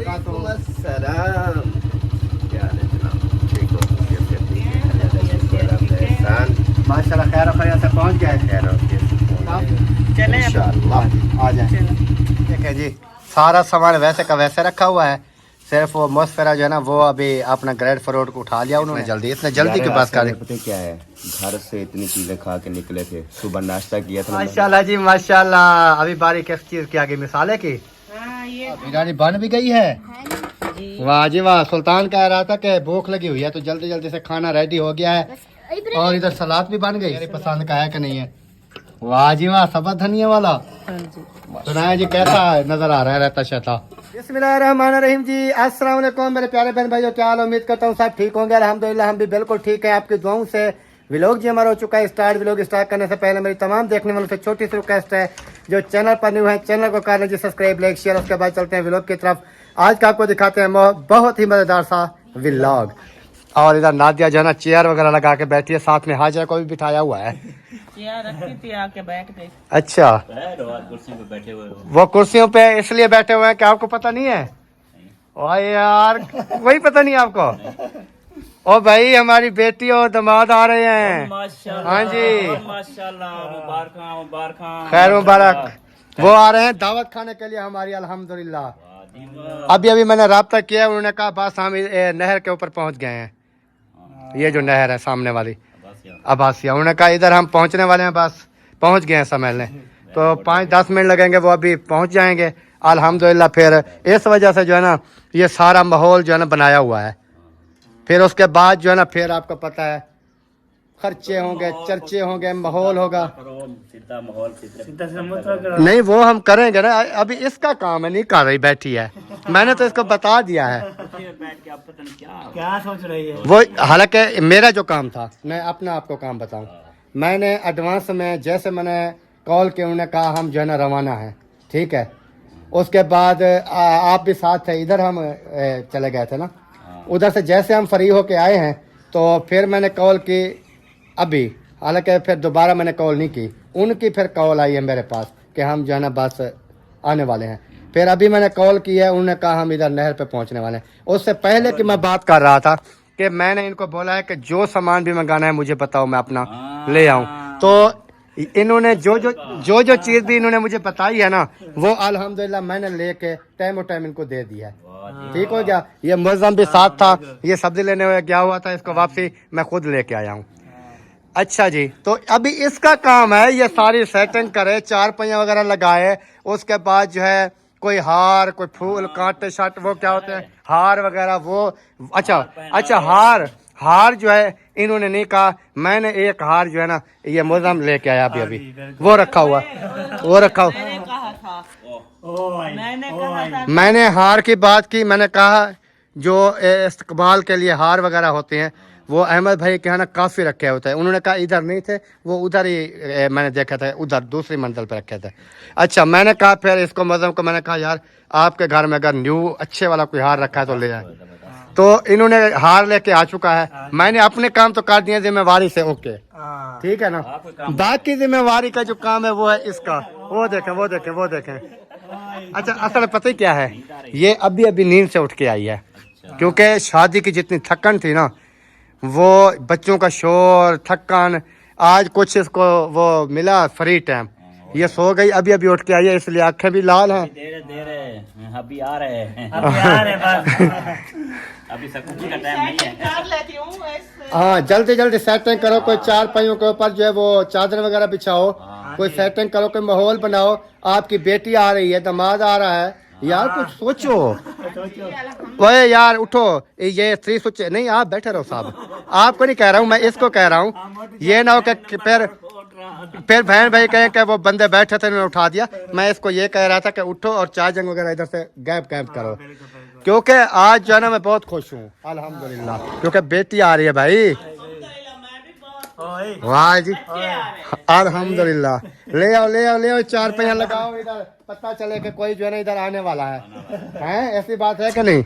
सलाम, क्या हाल है जनाब? ठीक हो? माशाल्लाह खैर खैरियत से पहुंच गए। खैर चले इंशाल्लाह आ जाए। ठीक है जी, सारा सामान वैसे का वैसे रखा हुआ है। सिर्फ वो मसफरा जो है ना, वो अभी अपना ग्रेड फ्रूट को उठा लिया उन्होंने। जल्दी इतने जल्दी की बात करें। पता क्या है, घर से इतनी चीजें खा के निकले थे, सुबह नाश्ता किया था। माशाल्लाह जी माशाल्लाह। अभी बारी किस चीज की आगे मिसाल है की बिरयानी बन भी गई है। वाह जी वाह। सुल्तान कह रहा था कि भूख लगी हुई है तो जल्दी जल्दी से खाना रेडी हो गया है। और इधर सलाद भी बन गई। मेरी पसंद का है कि नहीं है? वाह जी वाह, सब धनिया वाला। सुनाया जी, कैसा नजर आ रहा है रहता शता? बिस्मिल्लाहिर्रहमानिर्रहीम जी, अस्सलाम वालेकुम मेरे प्यारे बहन भाइयों, क्या हाल? उम्मीद करता हूँ सब ठीक होंगे। अल्हम्दुलिल्लाह हम भी बिल्कुल ठीक है, आपकी दुआओं से। व्लॉग जी हमारा हो चुका है स्टार्ट। व्लॉग स्टार्ट करने से पहले मेरी तमाम देखने वालों से छोटी सी रिक्वेस्ट है, जो चैनल पर न्यू है चैनल को कर लीजिए सब्सक्राइब, लाइक, शेयर। उसके बाद चलते हैं व्लॉग की तरफ। आज का आपको दिखाते हैं बहुत ही मजेदार सा व्लॉग। और इधर नादिया जो है ना चेयर वगैरह लगा के बैठी है, साथ में हाजिरा को भी बिठाया हुआ है। चेयर रखी थी आके बैठ गई। अच्छा, कुर्सी पे बैठे हुए हो। वो कुर्सियों पे इसलिए बैठे हुए हैं कि आपको पता नहीं है? ओ यार, वही पता नहीं आपको? ओ भाई, हमारी बेटी और दामाद आ रहे हैं। हाँ जी, माशाल्लाह, मुबारक। खैर मुबारक। वो आ रहे हैं दावत खाने के लिए हमारी, अल्हम्दुलिल्लाह। अभी मैंने राब्ता किया, उन्होंने कहा बस हम नहर के ऊपर पहुंच गए हैं। ये जो नहर है सामने वाली अब्बासिया, उन्होंने कहा इधर हम पहुंचने वाले हैं, बस पहुंच गए हैं समझ लें। तो 5-10 मिनट लगेंगे, वो अभी पहुंच जाएंगे अल्हम्दुलिल्लाह। फिर इस वजह से जो है ना ये सारा माहौल जो है ना बनाया हुआ है। फिर उसके बाद जो है ना, फिर आपको पता है खर्चे होंगे, चर्चे होंगे, माहौल होगा। नहीं वो हम करेंगे ना, अभी इसका काम है, नहीं कर रही बैठी है। मैंने तो इसको बता दिया है। क्या सोच रही है वो हालांकि मेरा जो काम था, मैं अपना आपको काम बताऊं, मैंने एडवांस में जैसे मैंने कॉल किया, उन्होंने कहा हम जो है ना रवाना है। ठीक है, उसके बाद आप भी साथ थे, इधर हम चले गए थे ना। उधर से जैसे हम फ्री होके आए हैं तो फिर मैंने कॉल की अभी, हालांकि फिर दोबारा मैंने कॉल नहीं की। उनकी फिर कॉल आई है मेरे पास कि हम जो है ना बस आने वाले हैं। फिर अभी मैंने कॉल की है, उन्होंने कहा हम इधर नहर पे पहुंचने वाले हैं। उससे पहले कि मैं बात कर रहा था कि मैंने इनको बोला है कि जो सामान भी मंगाना है मुझे बताओ, मैं अपना ले आऊं। तो इन्होंने जो चीज़ भी इन्होंने मुझे बताई है ना, वो अल्हम्दुलिल्लाह मैंने लेके टाइम इनको दे दिया है। ठीक हो गया। ये मुअज़्ज़म भी साथ था, ये सब्जी लेने हुए गया हुआ था, इसको वापसी मैं खुद लेके आया हूँ। अच्छा जी, तो अभी इसका काम है ये सारी सेटिंग करे, चार पहिया वगैरह लगाए। उसके बाद जो है कोई हार, कोई फूल, कांटे शाट, वो क्या होते हैं हार वगैरह, वो अच्छा हार जो है इन्होंने नहीं कहा। मैंने एक हार जो है ना ये मुअज़्ज़म लेके आया अभी वो रखा हुआ। मैंने हार की बात की। मैंने कहा जो इस्तकबाल के लिए हार वगैरह होते हैं वो अहमद भाई के यहाँ ना काफ़ी रखे होते हैं। उन्होंने कहा इधर नहीं थे, वो उधर ही मैंने देखा था, उधर दूसरी मंजिल पे रखे थे। अच्छा, मैंने कहा फिर इसको मुअज़्ज़म को मैंने कहा यार आपके घर में अगर न्यू अच्छे वाला कोई हार रखा है तो ले आए। तो इन्होंने हार लेके आ चुका है। मैंने अपने काम तो कर दिए जिम्मेवारी से, ओके ठीक है ना। बाकी जिम्मेवारी का जो काम है वो है इसका। वो देखें। अच्छा, असल पता ही क्या है, ये अभी नींद से उठ के आई है, क्योंकि शादी की जितनी थकन थी ना, वो बच्चों का शोर, थकान, आज कुछ इसको वो मिला फ्री टाइम, ये सो गई, अभी उठ के आई है, इसलिए आंखें भी लाल हैं। धीरे अभी आ रहे हैं अभी सकून का टाइम नहीं है। हाँ, जल्दी सेटिंग करो, कोई चार पहियों के ऊपर जो है वो चादर वगैरह बिछाओ, कोई सेटिंग करो, कोई माहौल बनाओ। आपकी बेटी आ रही है, दामाद आ रहा है, यार कुछ सोचो। ओए यार उठो, ये 3 स्विच नहीं, आप बैठे रहो साहब। आपको नहीं कह रहा हूँ, मैं इसको कह रहा हूँ। ये ना हो कि फिर बहन भाई कहें कि वो बंदे बैठे थे उन्होंने उठा दिया। मैं इसको ये कह रहा था कि उठो और चार्जिंग वगैरह इधर से गैप करो, क्योंकि आज जो है ना मैं बहुत खुश हूँ अल्हम्दुलिल्लाह, क्योंकि बेटी आ रही है भाई। वाह जी, अल्हम्दुलिल्लाह। ले आओ, चार पहिया लगाओ, इधर पता चले कि कोई जो है ना इधर आने वाला है। ऐसी बात है कि नहीं?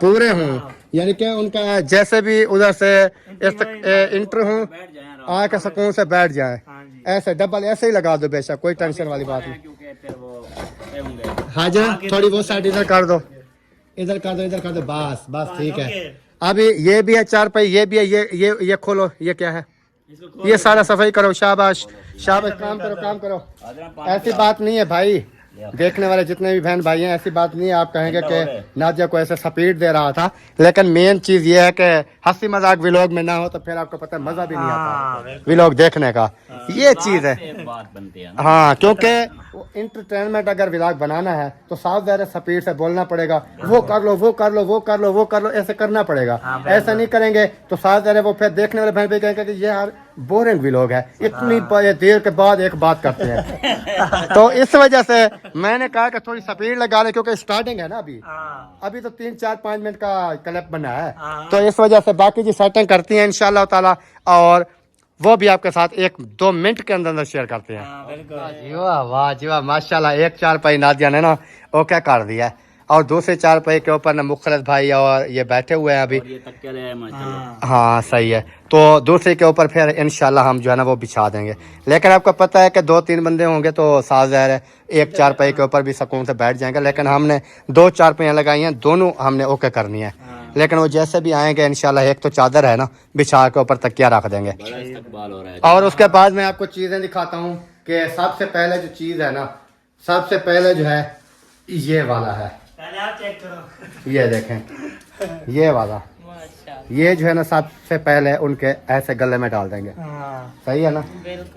पूरे हूँ, यानी कि उनका जैसे भी उधर से इंटर हूँ, आके सुकून से बैठ जाए। ऐसे डबल ऐसे ही लगा दो बेशक, कोई टेंशन वाली बात नहीं। हाजिर थोड़ी वो साइड इधर कर दो, इधर कर दो, इधर कर दो, बस बस ठीक है। अभी ये भी है चारपाई, ये भी है, ये खोलो, ये क्या है, ये सारा सफाई करो, शाबाश शाबाश, काम करो काम करो। ऐसी बात नहीं है भाई, देखने वाले जितने भी बहन भाई हैं, ऐसी बात नहीं है आप कहेंगे कि नादिया को ऐसे सपीट दे रहा था, लेकिन मेन चीज ये है कि हंसी मजाक व्लॉग में ना हो तो फिर आपको पता है मजा भी नहीं आता व्लॉग देखने का, ये चीज है। बात बनती है। हाँ, क्योंकि इंटरटेनमेंट अगर व्लॉग बनाना है तो साफ ज़्यादा स्पीड से बोलना पड़ेगा, वो कर लो वो कर लो वो कर लो वो कर लो, ऐसे करना पड़ेगा। ऐसा नहीं करेंगे तो साफ ज़्यादा वो फिर देखने वाले बहन भी कहेंगे कि ये यार बोरिंग व्लॉग है, इतनी देर के बाद एक बात करते हैं। तो इस वजह से मैंने कहा कि थोड़ी स्पीड लगा ले, क्योंकि स्टार्टिंग है ना अभी तो 3-4-5 मिनट का क्लिप बना है, तो इस वजह से बाकी जी सेटिंग करती हैं इंशाल्लाह ताला, और वो भी आपके साथ 1-2 मिनट के अंदर शेयर करते हैं। वाह जी वाह, माशाल्लाह। एक चारपाई नादिया ने ना ओके कर दिया है, और दूसरे चारपाई के ऊपर ना मुखलिस भाई और ये बैठे हुए हैं अभी। ये तकिया है माशाल्लाह। हाँ सही है, तो दूसरे के ऊपर फिर इंशाल्लाह हम जो है ना वो बिछा देंगे। लेकिन आपको पता है कि 2-3 बंदे होंगे तो साफ ज़ाहिर है एक चारपाई के ऊपर भी सुकून से बैठ जाएंगे, लेकिन हमने 2 चारपाइयाँ लगाई हैं, दोनों हमने ओके करनी है। लेकिन वो जैसे भी आएंगे इंशाल्लाह, एक तो चादर है ना बिछा के ऊपर तकिया रख देंगे। बड़ा इस्तकबाल हो रहा है। और उसके बाद मैं आपको चीज़ें दिखाता हूँ कि सबसे पहले जो चीज़ है ना, सबसे पहले जो है ये वाला है, चेक करो। ये देखें ये वाला, ये जो है ना सबसे पहले उनके ऐसे गले में डाल देंगे, सही है ना।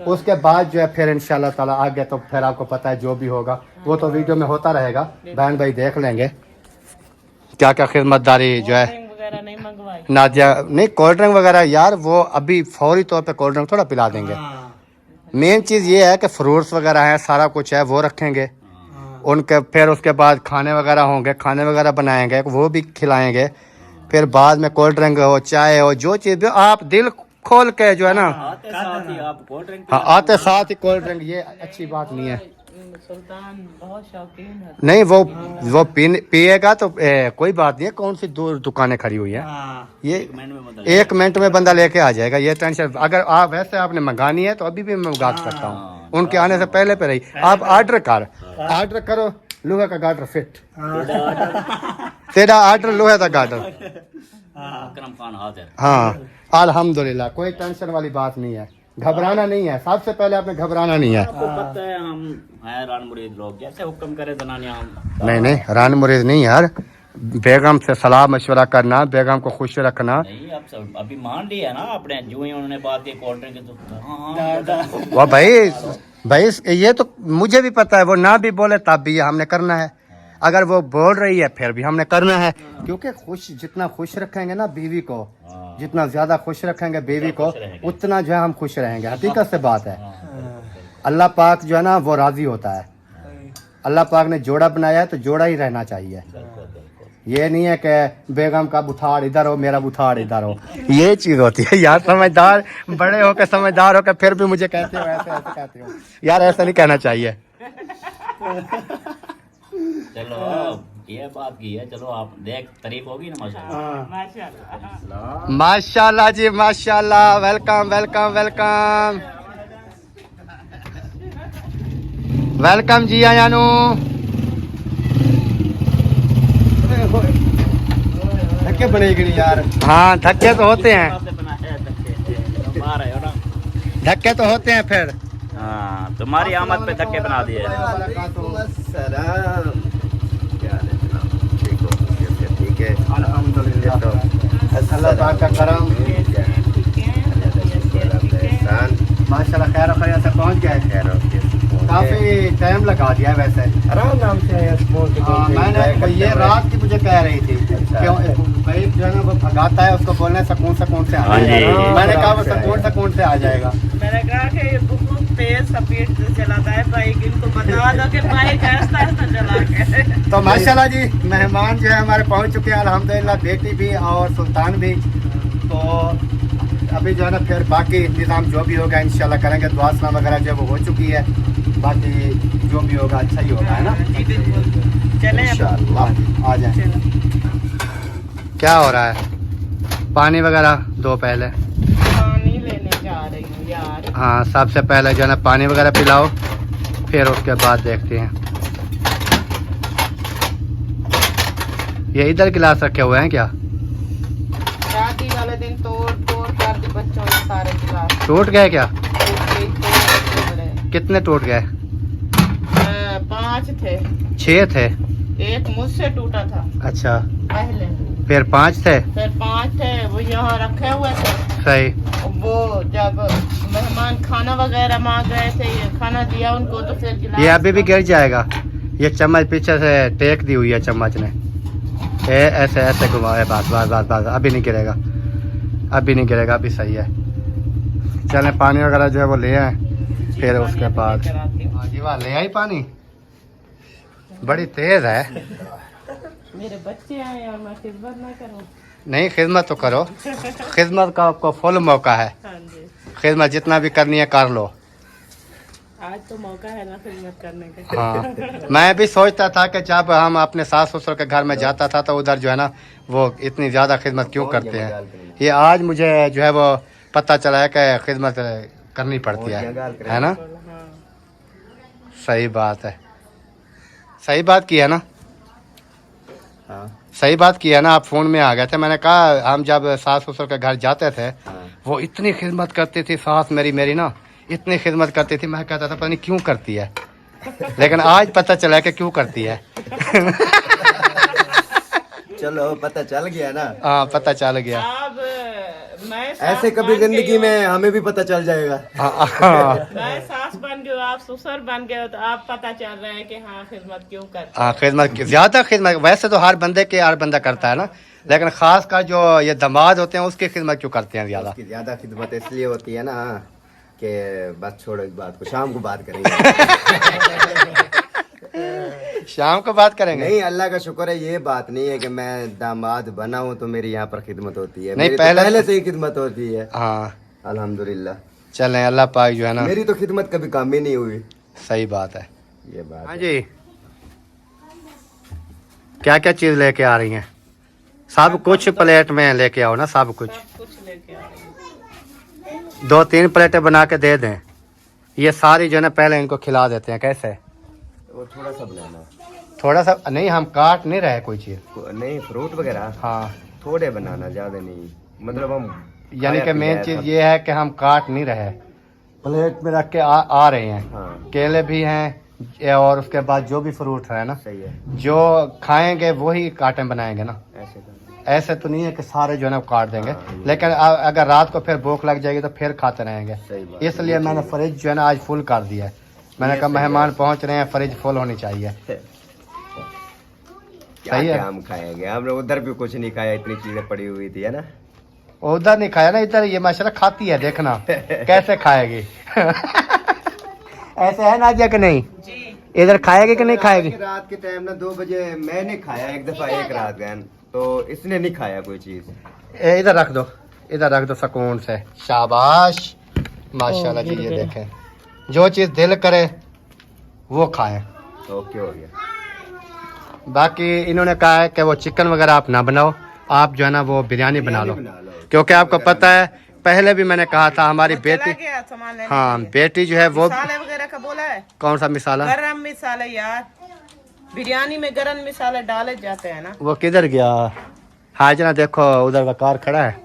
उसके बाद जो है फिर इंशाल्लाह ताला आगे तो फिर आपको पता है जो भी होगा वो तो वीडियो में होता रहेगा, बहन भाई देख लेंगे क्या क्या खिदमतदारी जो है। वगैरह नहीं मंगवाई नादिया नहीं, कोल्ड ड्रिंक वगैरह यार वो अभी फौरी तौर पे कोल्ड ड्रिंक थोड़ा पिला देंगे। मेन चीज़ ये है कि फ्रूट्स वगैरह है, सारा कुछ है, वो रखेंगे उनके। फिर उसके बाद खाने वगैरह होंगे, खाने वगैरह बनाएंगे, वो भी खिलाएंगे। फिर बाद में कोल्ड ड्रिंक हो, चाय हो, जो चीज़ भी आप दिल खोल के जो है ना, आते साथ ही आप कोल्ड ड्रिंक हाँ आते साथ ही कोल्ड ड्रिंक, ये अच्छी बात नहीं है। सुल्तान बहुत शौकीन है। नहीं वो पिएगा तो कोई बात नहीं है, कौन सी दूर दुकानें खड़ी हुई है, ये 1 मिनट में बंदा लेके आ जाएगा, ये टेंशन। अगर आप वैसे आपने मंगानी है तो अभी भी मैं मंगा सकता हूँ, उनके आने से पहले पे रही। आप ऑर्डर करो, लोहे का गार्डर फिट, तेरा ऑर्डर लोहे का गार्डर। अकरम खान हाजिर। हाँ अल्हम्दुलिल्लाह, कोई टेंशन वाली बात नहीं है, घबराना नहीं है, सबसे पहले आपने घबराना नहीं है। आपको पता है हम हैं रान मुरीद लोग, जैसे हुक्म करे जनानियां हम। नहीं रान मुरीद नहीं यार, बेगम से सलाह मशवरा करना, बेगम को खुश रखना। नहीं अब सब अभी मान लिया ना आपने, जो ही उन्होंने बात की कोल्ड ड्रिंक की तो वो भाई ये तो मुझे भी पता है, वो ना भी बोले तब भी ये हमने करना है, अगर वो बोल रही है फिर भी हमने करना है, क्योंकि जितना खुश रखेंगे ना बीवी को, जितना ज्यादा खुश रखेंगे बीवी को, उतना जो है हम खुश रहेंगे। हकीकत से बात है, अल्लाह पाक जो है ना वो राजी होता है। अल्लाह पाक ने जोड़ा बनाया है तो जोड़ा ही रहना चाहिए। ये नहीं है कि बेगम का बुथार इधर हो, मेरा बुथार इधर हो, ये चीज होती है यार। समझदार बड़े हो के समझदार हो के फिर भी मुझे कहते हो ऐसे कहते हो यार, ऐसा नहीं कहना चाहिए। चलो ये बात की है, चलो आप देख तारीफ होगी ना माशाल्लाह। माशाल्लाह जी माशाल्लाह, वेलकम वेलकम वेलकम वेलकम जी आयानू। धक्के बनेगी यार, हाँ धक्के तो होते हैं, धक्के तो होते हैं फिर। हाँ तुम्हारी आमद पे धक्के बना दिए। ठीक है अल्हम्दुलिल्लाह, अल्लाह पाक का करम, माशाल्लाह खैर खैरियत से पहुंच गए। काफी टाइम लगा दिया है वैसे, आराम से मैंने ये रात की मुझे कह रही थी क्यों भाई जो है ना वो भगाता है, उसको बोलना है सुकून से आ जाएगा। मैंने कहा वो सुकून से आ जाएगा। मैंने कहा कि ये बहुत तेज स्पीड से चलाता है बाइक, इनको बता दो कि बाइक आहिस्ता चला के। तो माशाल्लाह जी मेहमान जो है हमारे पहुंच चुके हैं अल्हम्दुलिल्लाह, बेटी भी और सुल्तान भी। तो अभी जो है ना फिर बाकी इंतजाम जो भी होगा इंशाल्लाह करेंगे, दुआ सलाम वगैरह जो वो हो चुकी है, बाकी जो भी होगा अच्छा ही होगा, है ना। जी बिल्कुल, चलें इंशाल्लाह आ जाए। क्या हो रहा है, पानी वगैरह दो पहले। पानी लेने जा रही हूँ यार। हाँ सबसे पहले जो है ना पानी वगैरह पिलाओ, फिर उसके बाद देखते हैं। ये इधर गिलास रखे हुए हैं क्या? शादी वाले दिन तोड़ तोड़ कर दी बच्चों ने सारे गिलास। टूट गए क्या? टूट कितने टूट गए? 5 थे। 6 थे। एक मुझसे टूटा था अच्छा, पहले, फिर 5 थे। फिर 5 थे, वो यहाँ रखे हुए थे। सही। वो जब मेहमान खाना वगैरह मांग गए थे, ये खाना दिया उनको, तो फिर गिलास ये अभी भी गिर जाएगा। ये चम्मच पीछे से टेक दी हुई है चम्मच ने, ऐसे ऐसे घुमाए, बस बस बस बस, अभी नहीं गिरेगा, अभी नहीं गिरेगा, अभी सही है। चले पानी वगैरह जो है वो ले आए, फिर उसके बाद जी वाह ले आई पानी। बड़ी तेज है। मेरे बच्चे आए और मैं खिदमत ना करूं? नहीं, खिदमत तो करो, खिदमत का आपको फुल मौका है। हाँ जी, खिदमत जितना भी करनी है कर लो। आज तो मौका है ना खिदमत करने का। हाँ, मैं भी सोचता था कि जब हम अपने सास ससुर के घर में जाता था तो उधर जो है ना वो इतनी ज़्यादा खिदमत क्यों करते हैं। ये आज मुझे जो है वो पता चला है कि खिदमत करनी पड़ती है ना। हाँ। सही बात है, सही बात की है ना। हाँ सही बात की है ना। आप फ़ोन में आ गए थे, मैंने कहा हम जब सास ससुर के घर जाते थे वो इतनी खिदमत करती थी सास मेरी ना, इतनी खिदमत करती थी। मैं कहता था पता नहीं क्यों करती है, लेकिन आज पता चला कि क्यों करती है। चलो पता चल गया ना। हाँ पता चल गया। अब मैं सास ऐसे कभी बन गई जिंदगी हूँ। में हमें भी पता चल जाएगा। मैं सास बन गई हूँ, आप ससुर बन गए हो, तो आप पता चल रहा है कि हाँ खिदमत क्यों करते हाँ खिदमत ज़्यादा खिदमत वैसे तो हर बंदे के हर बंदा करता है ना, लेकिन ख़ास कर जो ये दामाद होते हैं उसकी खिदमत क्यों करते हैं ज़्यादा। उसकी ज्यादा खिदमत इसलिए होती है ना कि बस छोड़ो इस बात को, शाम को बात करेंगे। शाम को बात करेंगे। नहीं, अल्लाह का शुक्र है, ये बात नहीं है कि मैं दामाद बना हूँ तो मेरी यहाँ पर खिदमत होती है। नहीं, मेरी पहले से ही खिदमत होती है। हाँ अल्हम्दुलिल्लाह। चलें, अल्लाह पाक जो है ना। मेरी तो खिदमत कभी कम ही नहीं हुई। सही बात है। ये बात हाँ है। जी, क्या क्या चीज़ लेके आ रही हैं? सब कुछ प्लेट में लेके आओ ना, सब कुछ। सब कुछ लेके आ रही हूँ। 2-3 प्लेटें बना के दे दें। ये सारी जो है ना पहले इनको खिला देते हैं। कैसे? वो थोड़ा सा बनाना, थोड़ा सा नहीं, हम काट नहीं रहे कोई चीज़। नहीं फ्रूट वगैरह हाँ, थोड़े बनाना, ज्यादा नहीं। मतलब हम यानी कि मेन चीज़ ये है कि हम काट नहीं रहे, प्लेट में रख के आ रहे हैं। हाँ केले भी हैं और उसके बाद जो भी फ्रूट है ना, सही है, जो खाएंगे वही काटे बनाएंगे ना। ऐसे करना। ऐसे तो नहीं है कि सारे जो है ना काट देंगे, हाँ, लेकिन अगर रात को फिर भूख लग जाएगी तो फिर खाते रहेंगे। सही बात। इसलिए मैंने फ्रिज जो है ना आज फुल कर दिया है। मैंने कहा मेहमान पहुंच रहे हैं, फ्रिज फुल होनी चाहिए। क्या सही है। क्या हम खाएंगे, हमने उधर भी कुछ नहीं खाया, इतनी चीजें पड़ी हुई थी है ना। उधर नहीं खाया ना, इधर ये माशाल्लाह खाती है, देखना कैसे खाएगी। ऐसे है ना कि नहीं? जी, इधर खाएगी कि नहीं खाएगी? रात के टाइम ना 2 बजे मैंने खाया एक दफा, एक रात गए तो इसने नहीं खाया कोई चीज। इधर रख दो, इधर रख दो सुकून से। शाबाश, माशाल्लाह जी। ये देखें, जो चीज़ दिल करे वो खाएं। ओके हो गया। बाकी इन्होंने कहा है कि वो चिकन वगैरह आप ना बनाओ, आप जो है ना वो बिरयानी बना लो, क्योंकि आपको पता है पहले भी मैंने कहा था हमारी चला बेटी, गया सामान लेने हाँ के लिए। बेटी जो है वो, मसाले वगैरह का बोला है, कौन सा मिसाला? गरम मसाले यार, बिरयानी में गरम मसाले डाले जाते हैं ना। वो किधर गया? हाजना देखो उधर वकार खड़ा है,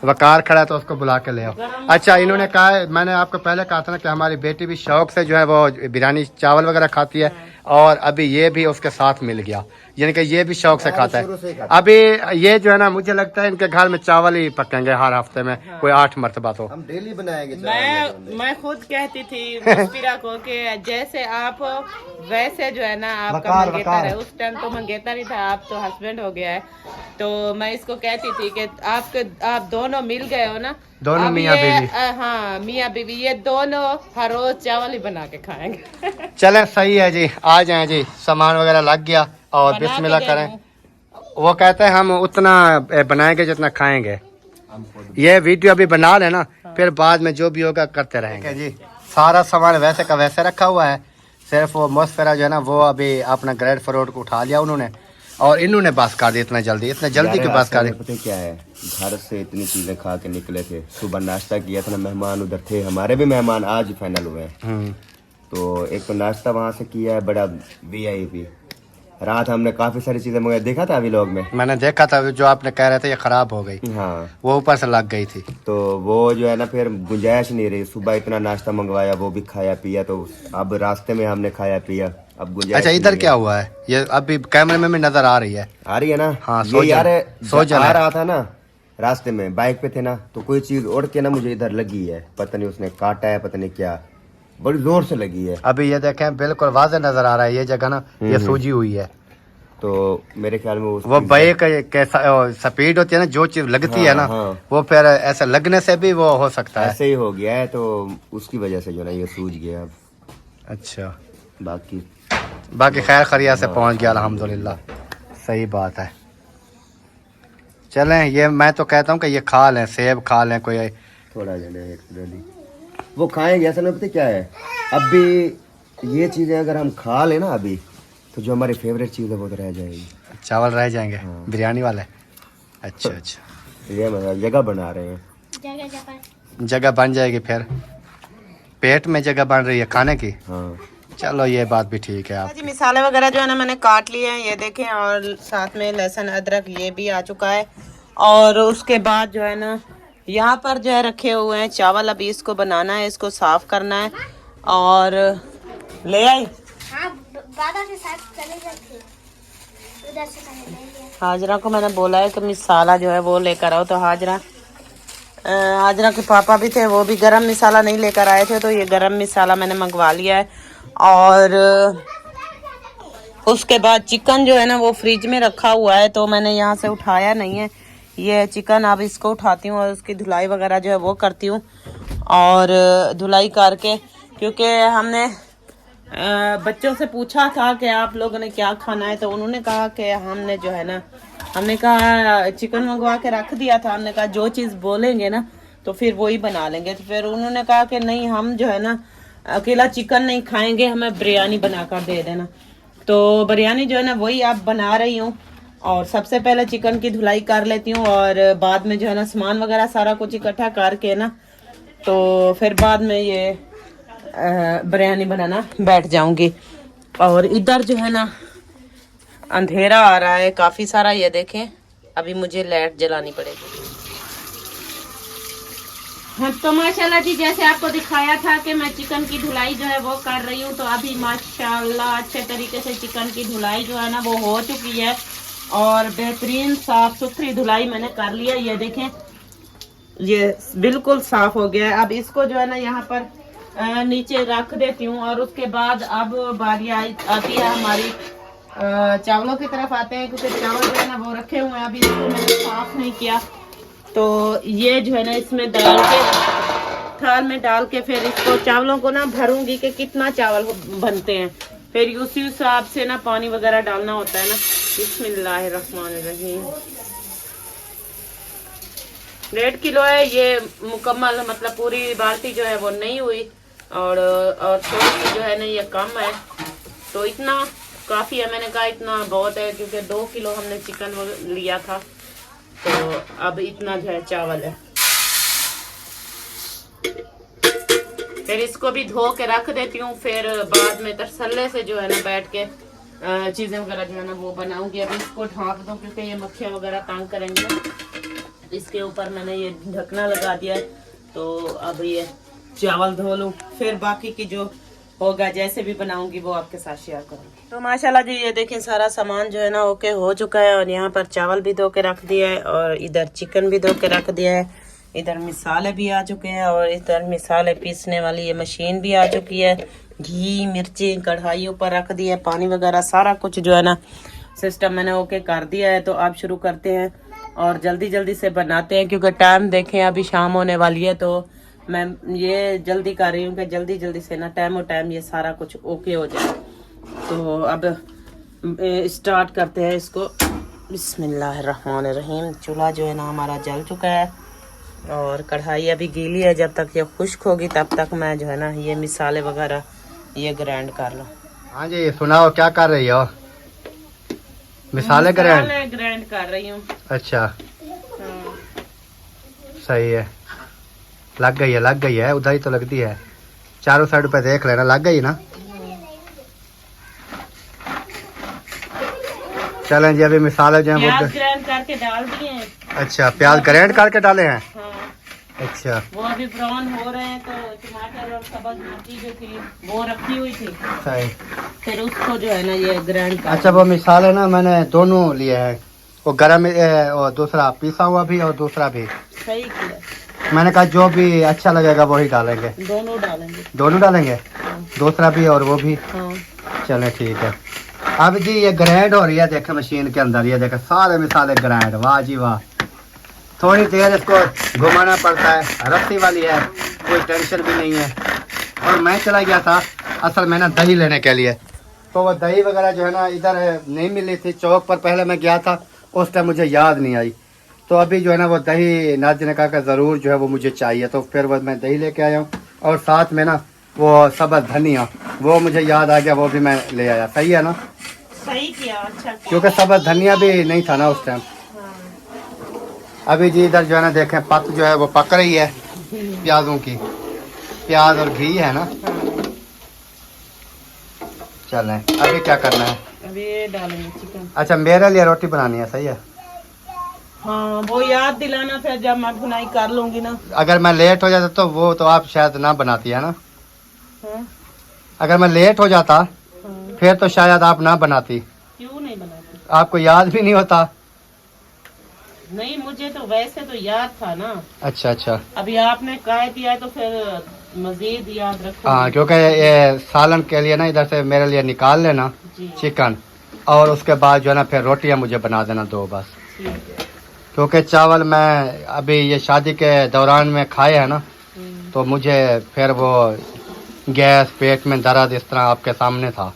वकार खड़ा है तो उसको बुला के ले आओ। अच्छा, इन्होंने कहा है, मैंने आपको पहले कहा था ना कि हमारी बेटी भी शौक से जो है वो बिरयानी चावल वगैरह खाती है, और अभी ये भी उसके साथ मिल गया, यानी कि ये भी शौक से खाता है। अभी ये जो है ना मुझे लगता है इनके घर में चावल ही पकेंगे हर हफ्ते में, कोई 8 मरतबा तो। हम डेली बनाएंगे। मैं खुद कहती थी मुस्फिरा को कि जैसे आप वैसे जो है ना आपका वकार, मंगेतर वकार। है, उस टाइम तो मंगेतर ही था, आप तो हस्बैंड हो गया है। तो मैं इसको कहती थी कि आप दोनों मिल गए हो ना, दोनों अब मियाँ ये, बीवी। हाँ मियाँ बीवी, ये दोनों हर रोज चावल ही बना के खाएंगे। चले सही है जी, आ जाए जी, सामान वगैरह लग गया और बना के बिस्मिल्लाह दे करें। दूं। वो कहते हैं हम उतना बनाएंगे जितना खाएंगे। ये वीडियो अभी बना लेना, फिर बाद में जो भी होगा करते रहेंगे जी। सारा सामान वैसे का वैसे रखा हुआ है, सिर्फ वो मुस्फिरा जो है ना वो अभी अपना ग्रेड फ्रूट को उठा लिया उन्होंने, और इन्होंने बस कर दी इतना जल्दी की बस कर दी। पता है क्या है, घर से इतनी चीजें खा के निकले थे, सुबह नाश्ता किया था ना, मेहमान उधर थे, हमारे भी मेहमान आज फाइनल हुए हैं। तो एक तो नाश्ता वहाँ से किया है बड़ा VIP, रात हमने काफी सारी चीजें मंगाई, देखा था अभी लोग में। मैंने देखा था जो आपने कह रहे थे ये खराब हो गई, हाँ वो ऊपर से लग गई थी। तो वो जो है ना फिर गुंजाइश नहीं रही। सुबह इतना नाश्ता मंगवाया, वो भी खाया पिया, तो अब रास्ते में हमने खाया पिया, अब गुंजाइश अच्छा, नहीं इधर है। क्या हुआ है? ये अभी कैमरे में भी नजर आ रही है। आ रही है ना? हाँ, ये सोजन। यार सोजन आ है। रहा था ना रास्ते में, बाइक पे थे ना, तो कोई चीज उड़ के ना मुझे इधर लगी है, पता नहीं उसने काटा है, पता नहीं क्या, बड़ी जोर से लगी है। अभी ये देखें बिल्कुल वाज़ेह नजर आ रहा है, ये जगह ना ये सूजी हुई है। तो मेरे ख्याल में वो बाइक कैसा स्पीड होती है ना, जो चीज लगती है ना, हाँ। वो फिर ऐसा लगने से भी वो हो सकता है। ऐसे ही हो गया है, तो उसकी वजह से जो ना ये सूज गया अब। अच्छा, बाकी खैर खैरियत से पहुंच गया अल्हम्दुलिल्लाह। सही बात है। चलें, ये मैं तो कहता हूँ कि ये खा लें, सेब खा लें कोई। थोड़ा जो है एक्चुअली वो खाएंगे, असल में पता क्या है, अब भी ये चीजें अगर हम खा लें ना अभी, तो जो हमारी फेवरेट चीज है वो तो रह जाएगी। चावल रह जाएंगे। हाँ। बिरयानी वाले। अच्छा अच्छा, ये मतलब जगह बना रहे हैं, जगह बन जाएगी, फिर पेट में जगह बन रही है खाने की। हाँ। चलो ये बात भी ठीक है। आप जी मिसाले वगैरह जो है ना मैंने काट लिए हैं, ये देखें, और साथ में लहसुन अदरक ये भी आ चुका है। और उसके बाद जो है ना यहाँ पर जो है रखे हुए हैं चावल, अभी इसको बनाना है, इसको साफ करना है। और ले आई हाँ, दादा के साथ चले जाते उधर से पहले ले लिया। हाजरा को मैंने बोला है कि मिसाला जो है वो लेकर आओ, तो हाजरा के पापा भी थे, वो भी गरम मिसाला नहीं लेकर आए थे, तो ये गरम मिसाला मैंने मंगवा लिया है। और उसके बाद चिकन जो है ना वो फ्रिज में रखा हुआ है, तो मैंने यहाँ से उठाया नहीं है ये चिकन। अब इसको उठाती हूँ और उसकी धुलाई वगैरह जो है वो करती हूँ। और धुलाई करके, क्योंकि हमने बच्चों से पूछा था कि आप लोगों ने क्या खाना है, तो उन्होंने कहा कि हमने जो है ना, हमने कहा चिकन मंगवा के रख दिया था, हमने कहा जो चीज़ बोलेंगे ना तो फिर वही बना लेंगे। तो फिर उन्होंने कहा कि नहीं, हम जो है ना अकेला चिकन नहीं खाएंगे, हमें बिरयानी बनाकर दे देना। तो बिरयानी जो है ना वही आप बना रही हूँ। और सबसे पहले चिकन की धुलाई कर लेती हूँ, और बाद में जो है ना सामान वगैरह सारा कुछ इकट्ठा करके ना, तो फिर बाद में ये बिरयानी बनाना बैठ जाऊंगी। और इधर जो है ना अंधेरा आ रहा है काफ़ी सारा, ये देखें, अभी मुझे लाइट जलानी पड़ेगी। हाँ तो माशाल्लाह जी, जैसे आपको दिखाया था कि मैं चिकन की धुलाई जो है वो कर रही हूँ, तो अभी माशाल्लाह अच्छे तरीके से चिकन की धुलाई जो है ना वो हो चुकी है, और बेहतरीन साफ सुथरी धुलाई मैंने कर लिया। ये देखें, ये बिल्कुल साफ हो गया है। अब इसको जो है ना यहाँ पर नीचे रख देती हूँ, और उसके बाद अब बारी आती है हमारी चावलों की तरफ आते हैं, क्योंकि चावल जो है ना वो रखे हुए हैं, अभी इसको मैंने साफ नहीं किया। तो ये जो है ना इसमें डाल के, थाल में डाल के, फिर इसको चावलों को ना भरूंगी कि कितना चावल बनते हैं, फिर उसी हिसाब से ना पानी वगैरह डालना होता है ना। बिस्मिल्लाहिर्रहमानिर्रहीम। 1.5 किलो है ये मुकम्मल, मतलब पूरी बाल्टी जो है वो नहीं हुई, और थोड़ी सी जो है ना ये कम है, तो इतना काफ़ी है। मैंने कहा इतना बहुत है, क्योंकि 2 किलो हमने चिकन लिया था, तो अब इतना जो है चावल है। फिर इसको भी धो के रख देती हूँ, फिर बाद में तसल्ले से जो है ना बैठ के चीज़ें वगैरह जो है ना वो बनाऊंगी। अब इसको ढाँक दूँ, क्योंकि ये मक्खियाँ वगैरह तंग करेंगे। इसके ऊपर मैंने ये ढकना लगा दिया है, तो अब ये चावल धो लूँ, फिर बाकी की जो होगा जैसे भी बनाऊंगी वो आपके साथ शेयर करूंगी। तो माशाल्लाह जी, ये देखें सारा सामान जो है ना ओके हो चुका है, और यहाँ पर चावल भी धो के रख दिया है, और इधर चिकन भी धो के रख दिया है, इधर मिसाले भी आ चुके हैं, और इधर मिसाले पीसने वाली ये मशीन भी आ चुकी है। घी मिर्ची कढ़ाई ऊपर रख दी है, पानी वगैरह सारा कुछ जो है ना सिस्टम मैंने ओके कर दिया है। तो अब शुरू करते हैं और जल्दी जल्दी से बनाते हैं, क्योंकि टाइम देखें अभी शाम होने वाली है, तो मैं ये जल्दी कर रही हूँ कि जल्दी जल्दी से ना टाइम ये सारा कुछ ओके हो जाए। तो अब स्टार्ट करते हैं इसको। बिस्मिल्लाहिर्रहमानिर्रहीम। चूल्हा जो है ना हमारा जल चुका है, और कढ़ाई अभी गीली है, जब तक ये खुश्क होगी तब तक मैं जो है ना ये मिसाले वगैरह ये ग्राइंड कर लूँ। हाँ जी, सुनाओ क्या कर रही हो? मिसाले ग्राइंड कर रही हूँ। अच्छा, सही है। लग गई है, उधर ही तो लगती है, चारों साइड पे देख लेना, लग गई ना। चलें जी, अभी मिसाले जो हैं प्याज वो ग्राइंड करके डाल दिए हैं। अच्छा, प्याज ग्राइंड करके डाले हैं। हाँ, अच्छा वो अभी ब्राउन हो रहे हैं, तो टमाटर और सब्ज मिर्ची जो थी वो रखी हुई थी, सही। फिर उसको जो है ना ये ग्राइंड कर। अच्छा, वो मिसाले ना मैंने दोनों लिए हैं, वो गरम और दूसरा पिसा हुआ भी और दूसरा भी। सही किया, मैंने कहा जो भी अच्छा लगेगा वही डालेंगे। दोनों डालेंगे। दोनों डालेंगे, हाँ, दूसरा भी और वो भी। हाँ। चले ठीक है। अब जी ये ग्राइंड हो रही है, देखे मशीन के अंदर, ये देखे सारे मिसाले ग्राइंड। वाह जी वाह। थोड़ी देर इसको घुमाना पड़ता है, रस्सी वाली है, कोई टेंशन भी नहीं है। और मैं चला गया था असल में ना दही लेने के लिए, तो वो दही वगैरह जो है ना इधर नहीं मिली थी। चौक पर पहले मैं गया था, उस टाइम मुझे याद नहीं आई। तो अभी जो है ना वो दही नाज़ ने कहा कि ज़रूर जो है वो मुझे चाहिए, तो फिर वो मैं दही लेके आया हूँ। और साथ में ना वो सब्ज़ धनिया, वो मुझे याद आ गया, वो भी मैं ले आया। सही है ना? सही किया, अच्छा किया। क्योंकि सब्ज़ धनिया भी नहीं था ना उस टाइम। हाँ। अभी जी इधर जो है ना देखें पक जो है वो पक रही है प्याजों की, प्याज और घी है ना। हाँ। चलें, अभी क्या करना है? अभी ये डालेंगे चिकन। अच्छा, मेरे लिए रोटी बनानी है। सही है। हाँ, वो याद दिलाना, फिर जब मैं बुनाई कर लूंगी ना। अगर मैं लेट हो जाता तो वो तो आप शायद ना बनाती है ना। हाँ, अगर मैं लेट हो जाता हाँ। फिर तो शायद आप ना बनाती, क्यों नहीं बनाती? आपको याद भी नहीं होता। नहीं, मुझे तो वैसे तो याद था ना। अच्छा अच्छा। अभी आपने कह दिया है तो फिर मजीद याद रखो। हाँ, क्योंकि ये सालन के लिए ना इधर से मेरे लिए निकाल लेना जी, चिकन, और उसके बाद जो है ना फिर रोटियां मुझे बना देना 2 बस। ठीक है। क्योंकि चावल मैं अभी ये शादी के दौरान में खाए हैं ना, तो मुझे फिर वो गैस, पेट में दर्द इस तरह आपके सामने था।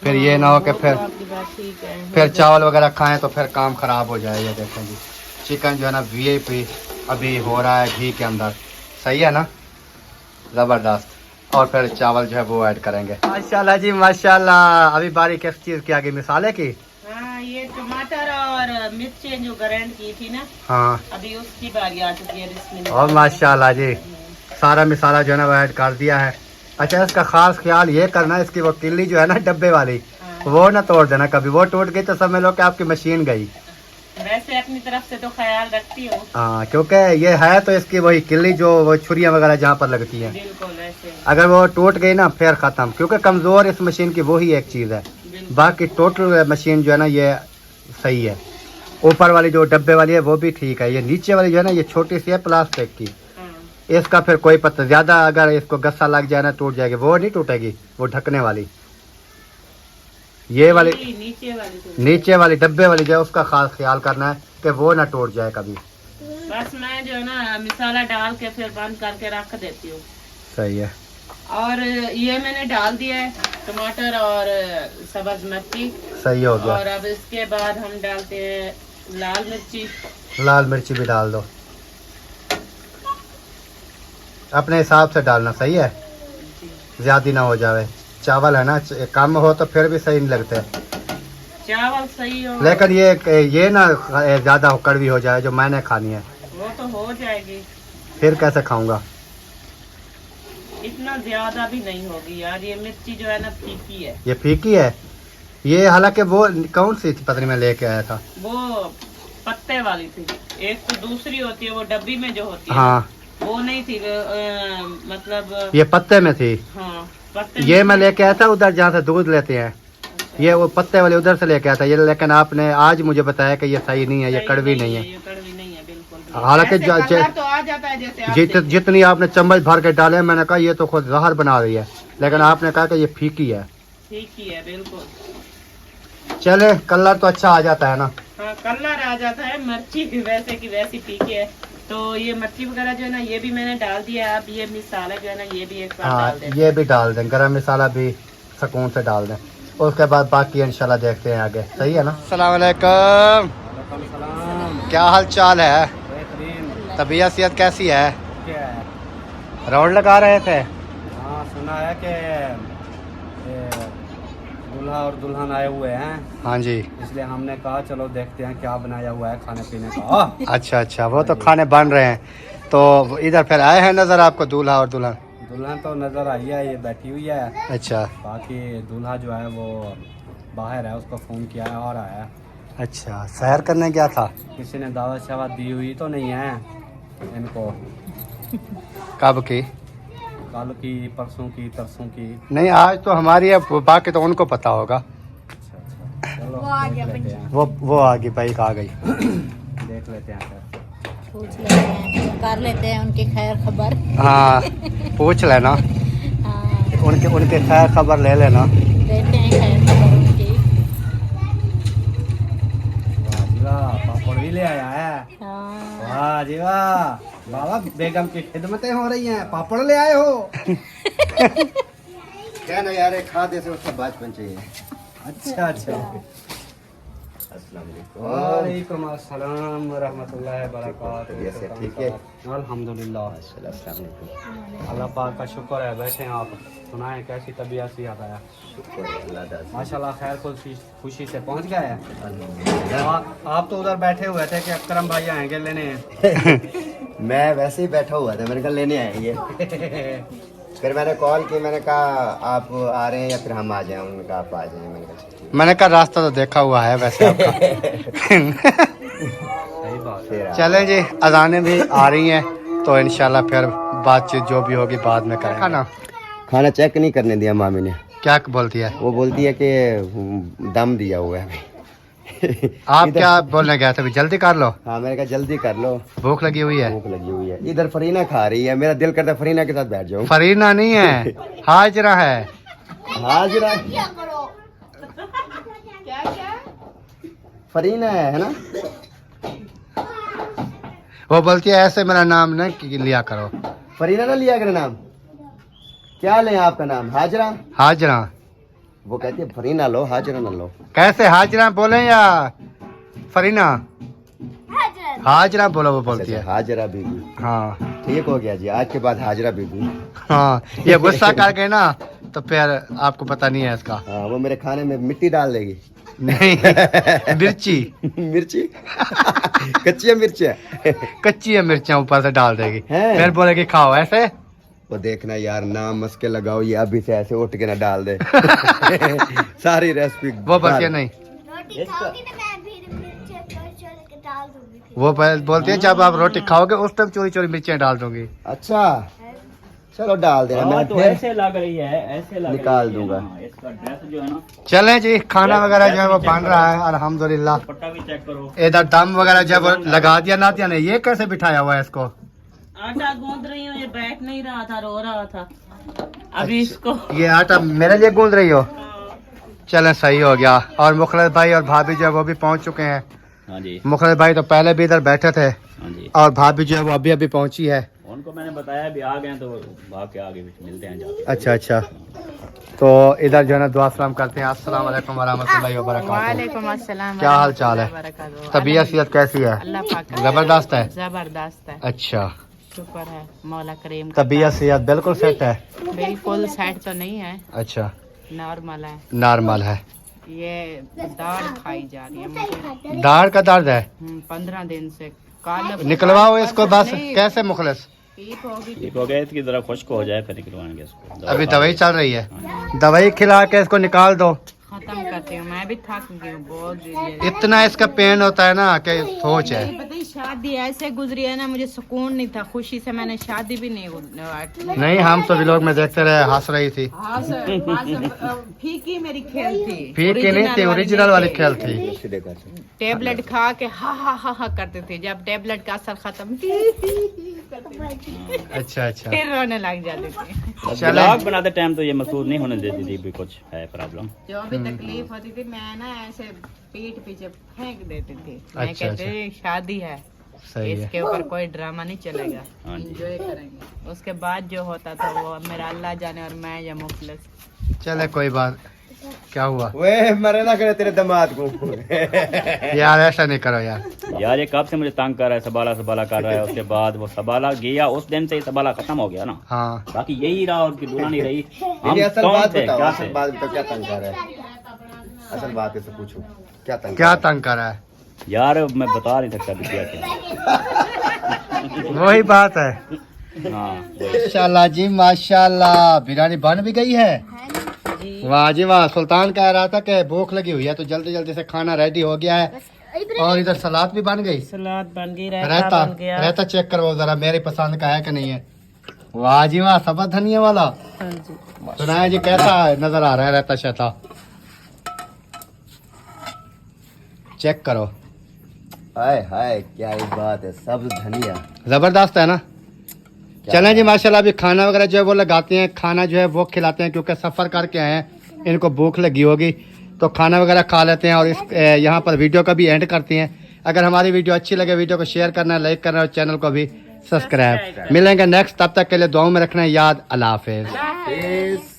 फिर ये ना हो कि वो तो फिर आपकी बात ठीक है। फिर चावल वगैरह खाएं तो फिर काम खराब हो जाए। ये देखें जी, चिकन जो है ना VIP अभी हो रहा है घी के अंदर। सही है ना? ज़बरदस्त। और फिर चावल जो है वो ऐड करेंगे। माशाल्लाह जी माशाल्लाह। अभी बारी किस चीज़ की आ गई? मिसाले की। हाँ, ये टमाटर और मिर्चें जो ग्राइंड की थी ना, हाँ, अभी उसकी बारी आ चुकी है इसमें। और माशाल्लाह जी सारा मिसाला जो है ना वो ऐड कर दिया है। अच्छा, इसका खास ख्याल ये करना, इसकी वो किल्ली जो है ना डब्बे वाली, हाँ। वो ना तोड़ देना कभी। वो टूट गई तो समझ लो कि आपकी मशीन गई। वैसे अपनी तरफ से तो ख्याल रखती हूँ। हाँ, क्योंकि ये है तो इसकी वही किल्ली जो वो छुरियाँ वगैरह जहाँ पर लगती हैं, बिल्कुल वैसे। अगर वो टूट गई ना फिर ख़त्म। क्योंकि कमज़ोर इस मशीन की वही एक चीज़ है, बिल्कुल। बाकी टोटल मशीन जो है ना ये सही है। ऊपर वाली जो डब्बे वाली है वो भी ठीक है, ये नीचे वाली जो है ना ये छोटी सी है प्लास्टिक की, हाँ, इसका फिर कोई पता, ज़्यादा अगर इसको गस्सा लग जाए ना टूट जाएगी। वो नहीं टूटेगी, वो ढकने वाली, ये वाली नीचे वाली डब्बे वाली जो है उसका खास ख्याल करना है कि वो ना टूट जाए कभी। बस मैं जो है ना मसाला डाल के फिर बंद करके रख देती हूँ। सही है। और ये मैंने डाल दिया है टमाटर और सब्ज मिर्ची। सही हो गया। और अब इसके बाद हम डालते हैं लाल मिर्ची। लाल मिर्ची भी डाल दो, अपने हिसाब से डालना। सही है, ज्यादा ना हो जावे। चावल है ना कम हो तो फिर भी सही नहीं लगते, चावल सही हो, लेकिन ये ना ज्यादा कड़वी हो जाए जो मैंने खानी है, वो तो हो जाएगी। फिर कैसे खाऊंगा? इतना ज्यादा भी नहीं होगी यार, ये मिर्ची जो है ना फीकी है। ये फीकी है ये, हालांकि वो कौन सी थी पत्नी में लेके आया था? वो पत्ते वाली थी। एक तो दूसरी होती है वो डब्बी में जो होती है, हाँ, वो नहीं थी। मतलब ये पत्ते में थी। हाँ, पत्ते ये मैं लेके आया था उधर जहाँ से दूध लेते हैं, ये वो पत्ते वाले उधर से लेके आया था ये। लेकिन आपने आज मुझे बताया कि ये सही नहीं है, ये कड़वी नहीं है। ये कड़वी नहीं है बिल्कुल। हालांकि ऐसे कलर तो आ जाता है जैसे आप जितनी आपने चम्मच भर के डाले, मैंने कहा ये तो खुद जहर बना रही है, लेकिन आपने कहा कि ये फीकी है। ठीक ही है बिल्कुल। चले, कलर तो अच्छा आ जाता है ना। हाँ, कलर आ जाता है। मिर्ची भी वैसे की वैसी फीकी है, तो ये मिर्ची वगैरह जो है ना ये भी मैंने डाल दिया है। अब ये मसाला जो है ना ये भी एक साथ हाँ, डाल दें। ये भी डाल दें, गरम मसाला भी सुकून से डाल दें। उसके बाद बाकी इंशाल्लाह देखते हैं आगे। सही है ना? अस्सलाम वालेकुम। क्या हाल चाल है? तबीयत सेहत कैसी है? राउंड लगा रहे थे? हाँ, सुना है कि दूल्हा और दुल्हन आए हुए हैं, हाँ जी। इसलिए हमने कहा चलो देखते हैं क्या बनाया हुआ है खाने पीने का। अच्छा अच्छा, वो तो खाने बन रहे हैं। तो इधर फिर आए हैं नज़र आपको दूल्हा और दुल्हन? दुल्हन तो नज़र आई है, ये बैठी हुई है। अच्छा। बाकी दूल्हा जो है वो बाहर है, उसको फ़ोन किया है और आया। अच्छा, सैर करने गया था? किसी ने दावत शावत दी हुई तो नहीं है इनको? कब की? कल की, परसों की, तरसों की? नहीं, आज तो हमारी है, बाकी तो उनको पता होगा। अच्छा अच्छा, चलो वो आ गया देख लेते हैं, वो आ गई, बाइक आ गई। देख लेते हैं फिर। पूछ लेते हैं, कर लेते हैं उनकी खैर खबर। हाँ, पूछ लेना, हाँ, उनके खैर खबर ले लेना। देते हैं खैर खबर उनकी। वाह जी वाह, पापड़ भी ले आया है। हाँ, वाह जी वाह, बाबा बेगम की खिदमतें हो रही हैं, पापड़ ले आए हो। क्या ना यार, खाते से उसका बचपन चाहिए। अच्छा अच्छा। अस्सलाम वालेकुम। वालेकुम अस्सलाम व रहमतुल्लाहि व बरकातहू। कैसे, ठीक है? अल्हम्दुलिल्लाह। अस्सलाम वालेकुम। अल्लाह पाक का शुक्र है। बैठे हैं आप, सुनाएं कैसी तबीयत सी आता है? शुक्र है अल्लाह दा। माशाल्लाह खैर खुशी से पहुंच गया है। अल्हम्दुलिल्लाह। आप तो उधर बैठे हुए थे कि अकरम भाई आएंगे लेने। मैं वैसे ही बैठा हुआ था, मेरे कहा लेने आएंगे। फिर मैंने कॉल की, मैंने कहा आप आ रहे हैं या फिर हम आ जाएं? उन्होंने कहा आप आ जाएं। मैंने कहा ठीक है। मैंने कहा रास्ता तो देखा हुआ है वैसे आपका। सही बात है। फिर आ- चलें जी, अजानें भी आ रही हैं तो इंशाल्लाह फिर बातचीत जो भी होगी बाद में करें। खाना खाना चेक नहीं करने दिया मामी ने। क्या बोलती है? वो बोलती है कि दम दिया हुआ है। आप क्या बोलने गए थे? अभी जल्दी कर लो, हाँ, मैंने कहा जल्दी कर लो, भूख लगी हुई है। भूख लगी हुई है। इधर फरीना खा रही है, मेरा दिल करता है फरीना के साथ बैठ जाऊं। फरीना नहीं है, हाजरा है। हाजरा फरीना है ना? वो बोलती है ऐसे मेरा नाम न लिया करो। फरीना ना लिया कर नाम। क्या लें आपका नाम? हाजरा। हाजरा वो कहती है फरीना लो, हाजरा ना लो। कैसे हाजरा बोले या फरीना? हाजरा बोलो, वो बोलती है। अच्छा, हाजरा बीबी। हाँ ठीक हो गया जी, आज के बाद हाजरा बीबी। हाँ, ये गुस्सा कर गए ना तो फिर आपको पता नहीं है इसका। हाँ, वो मेरे खाने में मिट्टी डाल देगी। नहीं, मिर्ची मिर्ची। कच्ची मिर्च है। कच्ची है मिर्चा ऊपर से डाल देगी, हैं? फिर बोलेगी खाओ ऐसे। वो देखना यार, नाम मस्के लगाओ, ये अभी से ऐसे उठ के ना डाल दे। सारी रेसिपी वो बोलती है नहीं, रोटी खाओगी ना, मैं भी मिर्ची चोरी के डाल दूंगी। वो बोलती है जब आप रोटी खाओगे उस टाइम चोरी चोरी मिर्चियाँ डाल दूंगी। अच्छा, चलो डाल देना, मैं तो फिर ऐसे लग रही है, ऐसे लग निकाल रही है। दूंगा। हाँ, इसका ड्रेस जो है ना, चलें जी, खाना वगैरह जो है वो बन रहा है अल्हम्दुलिल्लाह। पट्टा भी चेक करो। इधर दम वगैरह जब लगा दिया नातिया ने, ये कैसे बिठाया हुआ है इसको? आटा गूंद रही हूँ, ये बैठ नहीं रहा था, रो रहा था। अभी इसको ये आटा मेरे लिए गूंद रही हो? चलें, सही हो गया। और मुखलिस भाई और भाभी जो है वो भी पहुंच चुके हैं। हाँ जी, मुखलिस भाई तो पहले भी इधर बैठे थे हाँ जी। और भाभी जो है वो अभी अभी पहुंची है। उनको मैंने बताया भी आ गए, तो भाग के आगे मिलते हैं जाके। अच्छा अच्छा, तो इधर जो है ना दुआ सलाम करते हैं। अस्सलाम वालेकुम वरहमतुल्लाहि वबरकातुहू। वालेकुम अस्सलाम। क्या हाल चाल है? तबीयत सेहत कैसी है? अल्लाह पाक का जबरदस्त है। जबरदस्त है, अच्छा, शुक्र है मौला करीम का। तबीयत सेहत बिल्कुल सेट है? बिल्कुल सेट तो नहीं है, अच्छा, नॉर्मल है। नॉर्मल है। ये दाढ़ खाई जा रही है मुझे, दाढ़ का दर्द है? 15 दिन से। काल निकलवाओ इसको बस। नहीं, कैसे मुखलिस? पीप होगी। ठीक हो गया, इसकी जरा खुश्क हो जाए फिर निकलवाएंगे इसको। अभी दवाई चल रही है, दवाई खिला के इसको निकाल दो। खत्म करती हूँ, मैं भी थक गई हूँ बहुत। इतना इसका पेन होता है ना कि सोच है। पता ही शादी ऐसे गुजरी है ना, मुझे सुकून नहीं था। खुशी से मैंने शादी भी नहीं नहीं, हम तो व्लॉग में देखते रहे, हंस रही थी। हाँ सर, फीकी मेरी खेल थी। फीकी नहीं थी, ओरिजिनल वाली खेल थी। टेबलेट खा के हा हा हा हा करते थे, जब टेबलेट का असर खत्म अच्छा अच्छा, फिर रोने लग जाती थी। चलो। ब्लॉग बनाते टाइम तो ये महसूस नहीं होने देती थी भी कुछ है प्रॉब्लम। जो भी तकलीफ होती थी मैं ना ऐसे पीठ पीछे फेंक देती थी। मैं अच्छा, कहती थी शादी है, सही है। इसके ऊपर कोई ड्रामा नहीं चलेगा, हाँ जी। एंजॉय करेंगे। उसके बाद जो होता था वो मेरा अल्लाह जाने और मैं या मुखलिस। चले, कोई बात। क्या हुआ वे मरे ना करे तेरे दामाद को। यार? ऐसा नहीं करो यार। यार ये कब से मुझे तंग कर रहा है, सबाला सबाला कर रहा है। उसके बाद वो सबाला गया, उस दिन से ही सबाला खत्म हो गया ना। हाँ, बाकी यही रहा, और की दुल्हन नहीं रही। हम मेरी असल कौन बात थे, बताओ, क्या असल थे? बात बताओ, क्या तंग कर रहा है? असल बात है, तो पूछो क्या तंग क्या कर रहा तंग कर रहा है? यार मैं बता नहीं सकता भी क्या क्या। वही बात है। हाँ, माशाल्लाह जी माशाल्लाह, बिरयानी बन भी गई है। जी। वाह जी वाह। सुल्तान कह रहा था कि भूख लगी हुई है तो जल्दी जल्दी से खाना रेडी हो गया है और इधर सलाद भी बन गई, सलाद बन गई, रायता बन गया। रायता चेक करो जरा मेरी पसंद का है कि नहीं है। वाह जी वाह, सब धनिया वाला। हाँ जी। सुनाया जी कैसा नजर आ रहा है रायता शैता, चेक करो। हाय हाय क्या ही बात है, सब्ज धनिया। जबरदस्त है ना। चलें जी माशाल्लाह, अभी खाना वगैरह जो है वो लगाते हैं, खाना जो है वो खिलाते हैं क्योंकि सफ़र करके आए हैं, इनको भूख लगी होगी तो खाना वगैरह खा लेते हैं और इस यहाँ पर वीडियो का भी एंड करते हैं। अगर हमारी वीडियो अच्छी लगे वीडियो को शेयर करना है, लाइक करना है और चैनल को भी सब्सक्राइब। मिलेंगे नेक्स्ट, तब तक के लिए दुआओं में रखना है याद। अल्लाह हाफिज़। Peace.